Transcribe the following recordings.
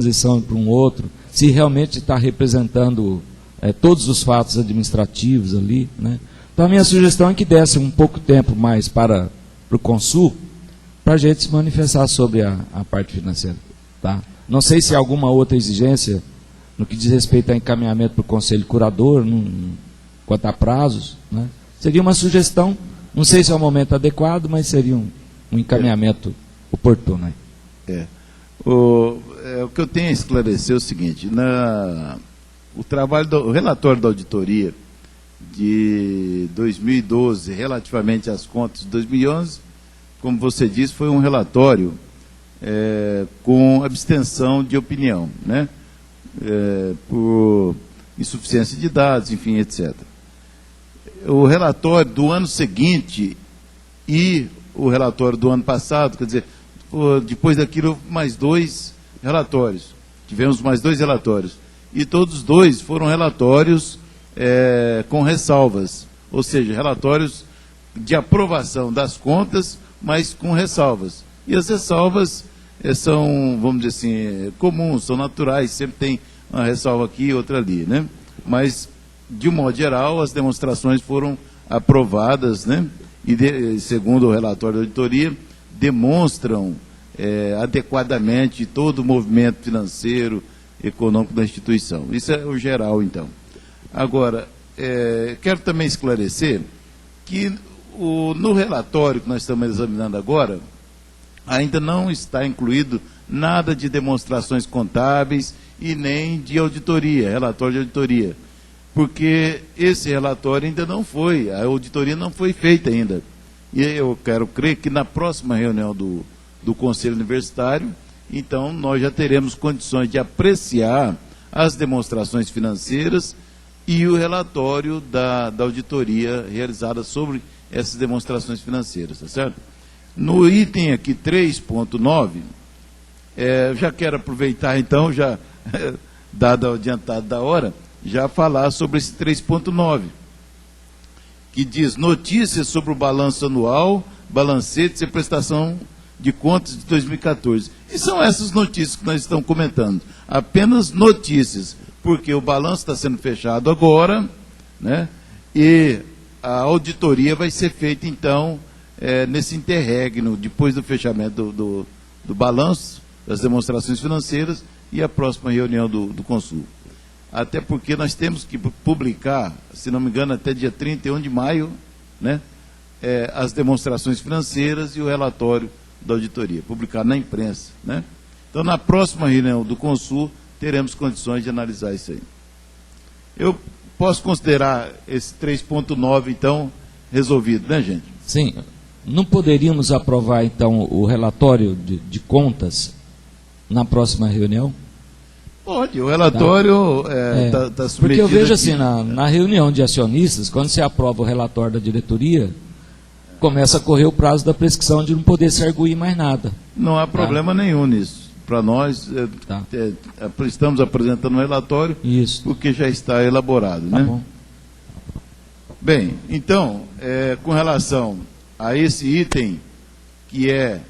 posição para um outro, se realmente está representando todos os fatos administrativos ali, né? Então a minha sugestão é que desse um pouco tempo mais para o Consul, para a gente se manifestar sobre a parte financeira. Tá? Não sei se há alguma outra exigência no que diz respeito a encaminhamento para o Conselho Curador, quanto a prazos, né? Seria uma sugestão, não sei se é o momento adequado, mas seria um encaminhamento oportuno. Aí. O que eu tenho a esclarecer é o seguinte: o relatório da auditoria de 2012, relativamente às contas de 2011, como você disse, foi um relatório com abstenção de opinião, né? Por insuficiência de dados, enfim, etc. O relatório do ano seguinte e o relatório do ano passado, quer dizer, depois daquilo, mais dois relatórios. Tivemos mais dois relatórios. E todos os dois foram relatórios com ressalvas, ou seja, relatórios de aprovação das contas, mas com ressalvas. E as ressalvas são, vamos dizer assim, comuns, são naturais, sempre tem uma ressalva aqui e outra ali, né? Mas, de um modo geral, as demonstrações foram aprovadas, né? E, segundo o relatório da auditoria, demonstram adequadamente todo o movimento financeiro, econômico da instituição. Isso é o geral, então. Agora, quero também esclarecer que no relatório que nós estamos examinando agora, ainda não está incluído nada de demonstrações contábeis e nem de auditoria, relatório de auditoria, porque esse relatório ainda não foi, a auditoria não foi feita ainda. E eu quero crer que na próxima reunião do Conselho Universitário, então nós já teremos condições de apreciar as demonstrações financeiras e o relatório da auditoria realizada sobre essas demonstrações financeiras, tá certo? No item aqui 3.9, já quero aproveitar então, já dado o adiantado da hora, já falar sobre esse 3.9, que diz notícias sobre o balanço anual, balancetes e prestação de contas de 2014. E são essas notícias que nós estamos comentando. Apenas notícias, porque o balanço está sendo fechado agora, né? E a auditoria vai ser feita, então, nesse interregno, depois do fechamento do balanço, das demonstrações financeiras e a próxima reunião do Consul. Até porque nós temos que publicar, se não me engano, até dia 31 de maio, né? As demonstrações financeiras e o relatório da auditoria, publicar na imprensa, né? Então, na próxima reunião do Consul, teremos condições de analisar isso aí. Eu posso considerar esse 3.9, então, resolvido, né, gente? Sim. Não poderíamos aprovar, então, o relatório de contas na próxima reunião? Pode, o relatório está submetido. Porque eu vejo aqui, assim, na reunião de acionistas, quando se aprova o relatório da diretoria, começa a correr o prazo da prescrição de não poder se arguir mais nada. Não há problema nenhum nisso. Para nós, estamos apresentando um relatório, isso, porque já está elaborado. Tá, né? bom. Bem, então, com relação a esse item, que é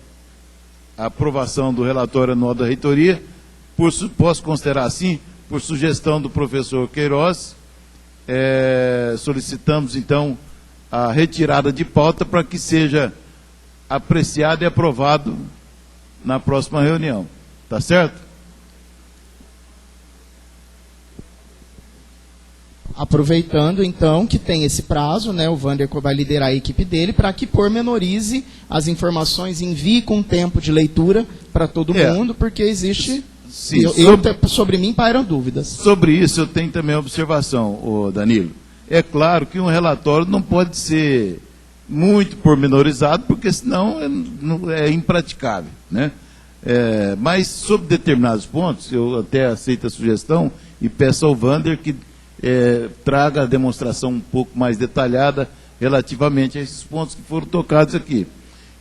a aprovação do relatório anual da reitoria, posso considerar assim, por sugestão do professor Queiroz, solicitamos, então, a retirada de pauta para que seja apreciado e aprovado na próxima reunião. Tá certo? Aproveitando, então, que tem esse prazo, né, o Wanderco vai liderar a equipe dele para que pormenorize as informações, envie com tempo de leitura para todo mundo, porque existe... Sim, sobre mim pairam dúvidas. Sobre isso eu tenho também observação, Danilo. É claro que um relatório não pode ser muito pormenorizado, porque senão é impraticável, né? Mas sobre determinados pontos, eu até aceito a sugestão e peço ao Wander que traga a demonstração um pouco mais detalhada relativamente a esses pontos que foram tocados aqui.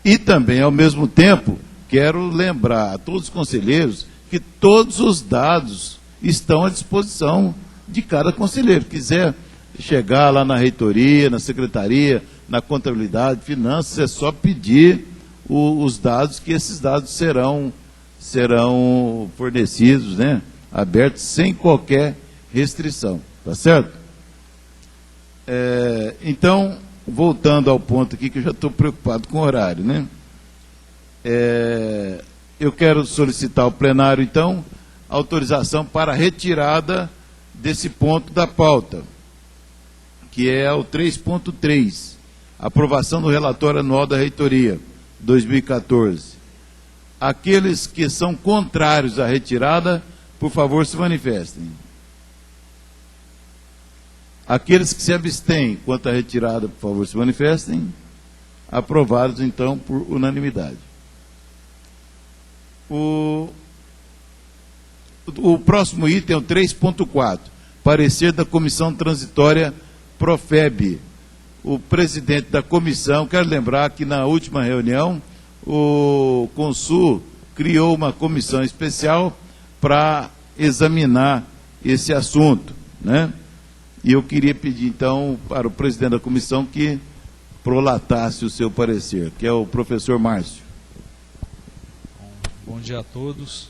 E também, ao mesmo tempo, quero lembrar a todos os conselheiros que todos os dados estão à disposição de cada conselheiro. Quiser chegar lá na reitoria, na secretaria, na contabilidade, finanças, é só pedir os dados, que esses dados serão serão fornecidos, né, abertos sem qualquer restrição, tá certo? Então, voltando ao ponto aqui, que eu já estou preocupado com o horário, né? Eu quero solicitar ao plenário, então, autorização para retirada desse ponto da pauta, que é o 3.3, aprovação do relatório anual da reitoria 2014. Aqueles que são contrários à retirada, por favor, se manifestem. Aqueles que se abstêm quanto à retirada, por favor, se manifestem. Aprovados, então, por unanimidade. O próximo item é o 3.4, parecer da Comissão Transitória Profeb. O presidente da comissão, quero lembrar que na última reunião, o Consul criou uma comissão especial para examinar esse assunto, né? E eu queria pedir, então, para o presidente da comissão que prolatasse o seu parecer, que é o professor Márcio. Bom dia a todos.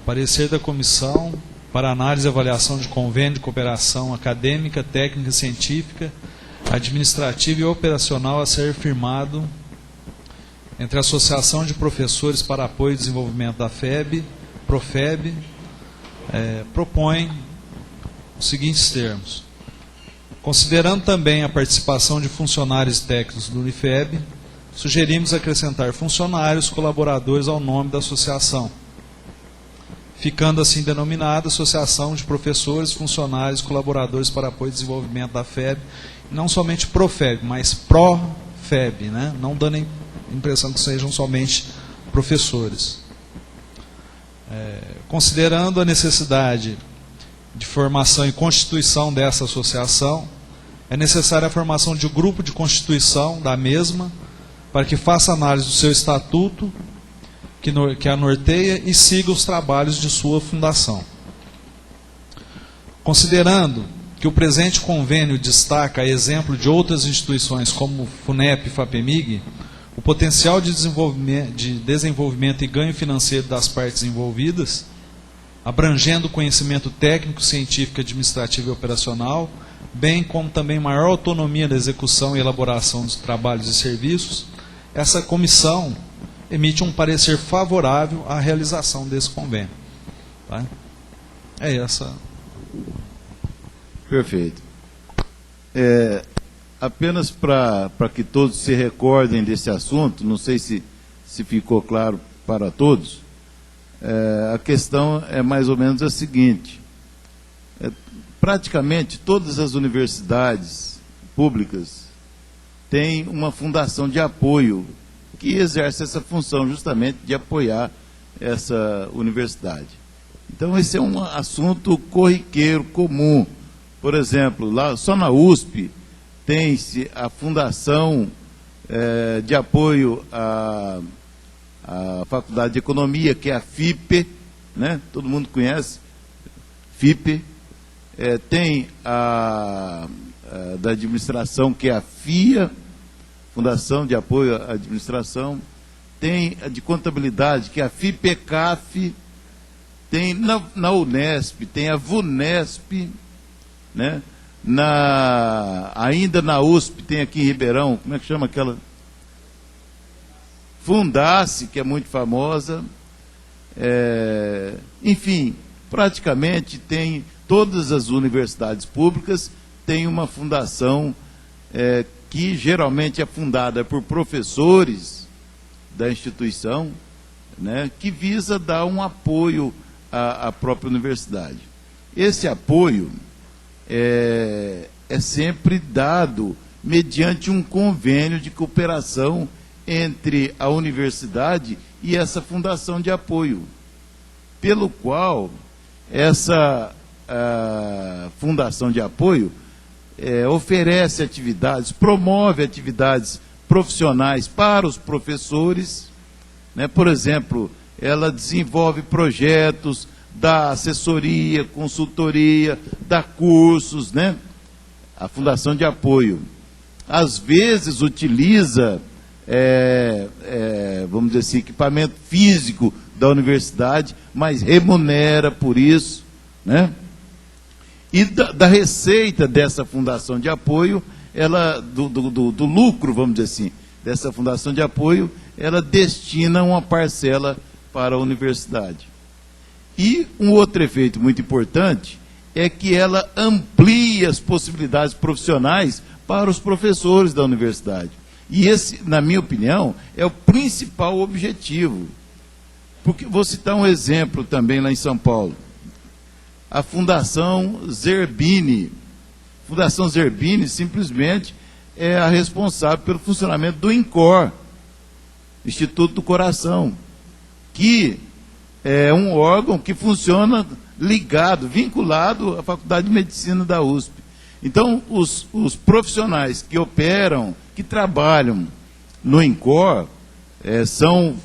Parecer da comissão para análise e avaliação de convênio de cooperação acadêmica, técnica, científica, administrativa e operacional a ser firmado entre a Associação de Professores para Apoio e Desenvolvimento da FEB, Profeb, propõe os seguintes termos. Considerando também a participação de funcionários técnicos do Unifeb, sugerimos acrescentar funcionários colaboradores ao nome da associação, ficando assim denominada Associação de Professores, Funcionários Colaboradores para Apoio e Desenvolvimento da FEB, não somente Profeb, mas Profeb, né? Não dando a impressão que sejam somente professores. Considerando a necessidade de formação e constituição dessa associação, é necessária a formação de um grupo de constituição da mesma, para que faça análise do seu estatuto, que a norteia e siga os trabalhos de sua fundação. Considerando que o presente convênio destaca, a exemplo de outras instituições como FUNEP e FAPEMIG, o potencial de desenvolvimento e ganho financeiro das partes envolvidas, abrangendo o conhecimento técnico, científico, administrativo e operacional, bem como também maior autonomia da execução e elaboração dos trabalhos e serviços, essa comissão emite um parecer favorável à realização desse convênio. Tá? É essa. Perfeito. Apenas para que todos se recordem desse assunto, não sei se ficou claro para todos, a questão é mais ou menos a seguinte. Praticamente todas as universidades públicas têm uma fundação de apoio que exerce essa função justamente de apoiar essa universidade. Então esse é um assunto corriqueiro, comum. Por exemplo, lá, só na USP tem-se a fundação de apoio à Faculdade de Economia, que é a FIPE, né? Todo mundo conhece, FIPE. Tem a da administração, que é a FIA, Fundação de Apoio à Administração. Tem a de contabilidade, que é a FIPECAF. Tem na Unesp, tem a VUNESP, né? Ainda na USP tem aqui em Ribeirão, como é que chama aquela? Fundace, que é muito famosa. Enfim, praticamente tem todas as universidades públicas têm uma fundação que geralmente é fundada por professores da instituição, né, que visa dar um apoio à própria universidade. Esse apoio é sempre dado mediante um convênio de cooperação entre a universidade e essa fundação de apoio, pelo qual essa fundação de apoio oferece atividades, promove atividades profissionais para os professores, né? Por exemplo, ela desenvolve projetos, dá assessoria, consultoria, dá cursos, né? A fundação de apoio. Às vezes utiliza, vamos dizer assim, equipamento físico da universidade, mas remunera por isso, né? E da receita dessa fundação de apoio, ela, do lucro, vamos dizer assim, dessa fundação de apoio, ela destina uma parcela para a universidade. E um outro efeito muito importante é que ela amplia as possibilidades profissionais para os professores da universidade. E esse, na minha opinião, é o principal objetivo. Porque vou citar um exemplo também lá em São Paulo. A Fundação Zerbini. A Fundação Zerbini simplesmente é a responsável pelo funcionamento do INCOR, Instituto do Coração, que é um órgão que funciona ligado, vinculado à Faculdade de Medicina da USP. Então, os profissionais que operam, que trabalham no INCOR, são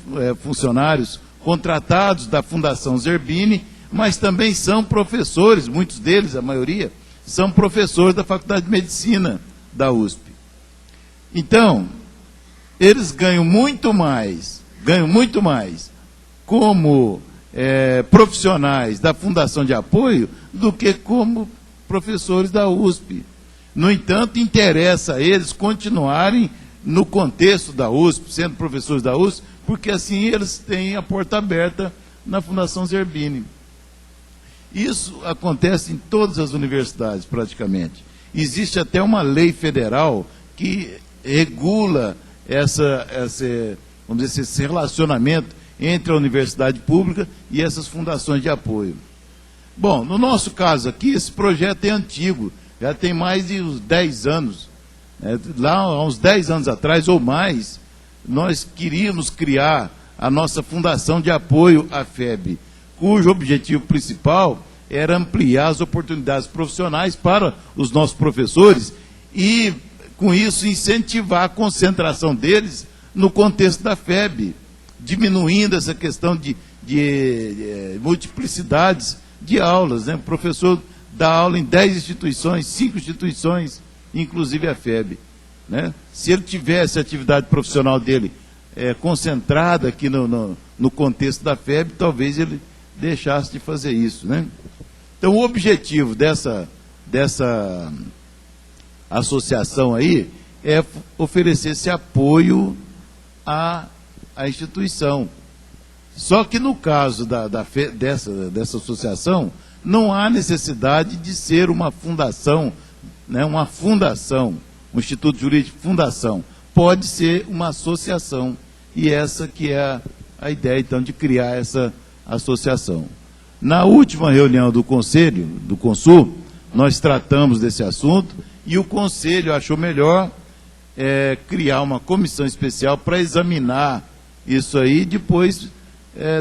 funcionários contratados da Fundação Zerbini, mas também são professores, muitos deles, a maioria, são professores da Faculdade de Medicina da USP. Então, eles ganham muito mais como profissionais da Fundação de Apoio do que como professores da USP. No entanto, interessa a eles continuarem no contexto da USP, sendo professores da USP, porque assim eles têm a porta aberta na Fundação Zerbini. Isso acontece em todas as universidades, praticamente. Existe até uma lei federal que regula vamos dizer, esse relacionamento entre a universidade pública e essas fundações de apoio. Bom, no nosso caso aqui, esse projeto é antigo, já tem mais de uns 10 anos. Lá, há uns 10 anos atrás, ou mais, nós queríamos criar a nossa Fundação de Apoio à FEB, cujo objetivo principal era ampliar as oportunidades profissionais para os nossos professores e, com isso, incentivar a concentração deles no contexto da FEB, diminuindo essa questão de multiplicidades de aulas, né? O professor dá aula em 10 instituições, 5 instituições, inclusive a FEB, né? Se ele tivesse a atividade profissional dele concentrada aqui no contexto da FEB, talvez ele deixasse de fazer isso, né? Então, o objetivo dessa associação aí é oferecer esse apoio à instituição. Só que no caso dessa associação, não há necessidade de ser uma fundação, né, um instituto jurídico fundação. Pode ser uma associação. E essa que é a ideia, então, de criar essa associação. Na última reunião do Conselho, do Consul, nós tratamos desse assunto e o Conselho achou melhor criar uma comissão especial para examinar isso aí e depois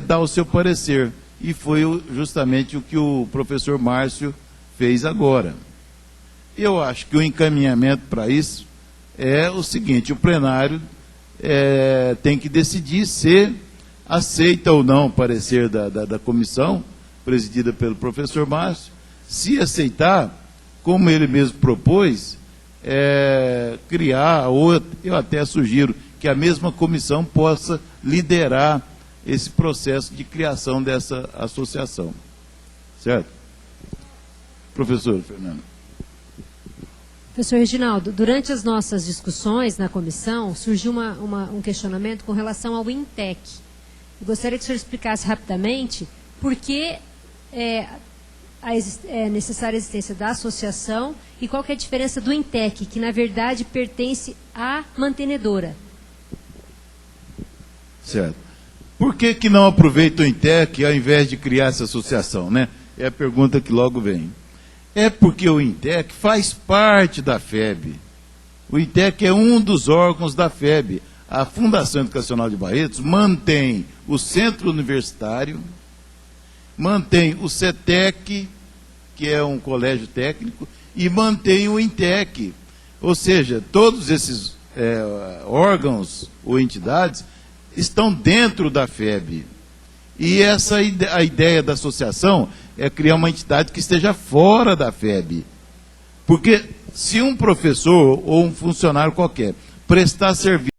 dar o seu parecer. E foi justamente o que o professor Márcio fez agora. Eu acho que o encaminhamento para isso é o seguinte: o plenário tem que decidir se aceita ou não o parecer da comissão, presidida pelo professor Márcio. Se aceitar, como ele mesmo propôs, criar, ou eu até sugiro que a mesma comissão possa liderar esse processo de criação dessa associação. Certo? Professor Fernando. Professor Reginaldo, durante as nossas discussões na comissão, surgiu um questionamento com relação ao INTEC. Eu gostaria que o senhor explicasse rapidamente por que é necessária a existência da associação e qual que é a diferença do INTEC, que na verdade pertence à mantenedora. Certo. Por que não aproveita o INTEC ao invés de criar essa associação, né? É a pergunta que logo vem. É porque o INTEC faz parte da FEB. O INTEC é um dos órgãos da FEB. A Fundação Educacional de Barretos mantém o centro universitário, mantém o CETEC, que é um colégio técnico, e mantém o INTEC. Ou seja, todos esses órgãos ou entidades estão dentro da FEB. E a ideia da associação é criar uma entidade que esteja fora da FEB. Porque se um professor ou um funcionário qualquer prestar serviço